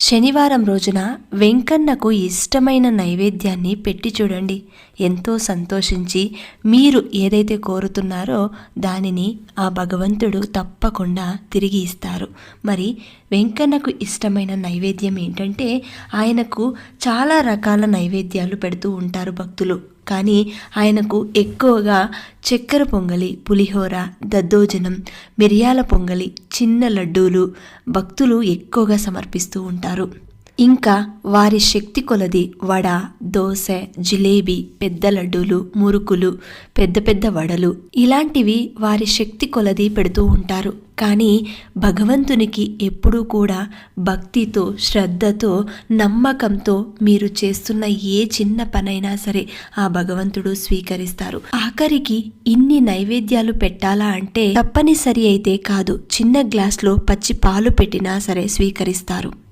శనివారం రోజున వెంకన్నకు ఇష్టమైన నైవేద్యాన్ని పెట్టి చూడండి. ఎంతో సంతోషించి మీరు ఏదైతే కోరుతున్నారో దానిని ఆ భగవంతుడు తప్పకుండా తిరిగి ఇస్తారు. మరి వెంకన్నకు ఇష్టమైన నైవేద్యం ఏంటంటే, ఆయనకు చాలా రకాల నైవేద్యాలు పెడుతూ ఉంటారు భక్తులు. కానీ ఆయనకు ఎక్కువగా చక్కెర పొంగలి, పులిహోర, దద్దోజనం, మిరియాల పొంగలి, చిన్న లడ్డూలు భక్తులు ఎక్కువగా సమర్పిస్తూ ఉంటారు. ఇంకా వారి శక్తి కొలది వడ, దోశ, జిలేబీ, పెద్ద లడ్డూలు, మురుకులు, పెద్ద పెద్ద వడలు ఇలాంటివి వారి శక్తి కొలది పెడుతూ ఉంటారు. కానీ భగవంతునికి ఎప్పుడూ కూడా భక్తితో, శ్రద్ధతో, నమ్మకంతో మీరు చేస్తున్న ఏ చిన్న పనైనా సరే ఆ భగవంతుడు స్వీకరిస్తారు. ఆఖరికి ఇన్ని నైవేద్యాలు పెట్టాలా అంటే తప్పనిసరి అయితే కాదు, చిన్న గ్లాస్లో పచ్చి పాలు పెట్టినా సరే స్వీకరిస్తారు.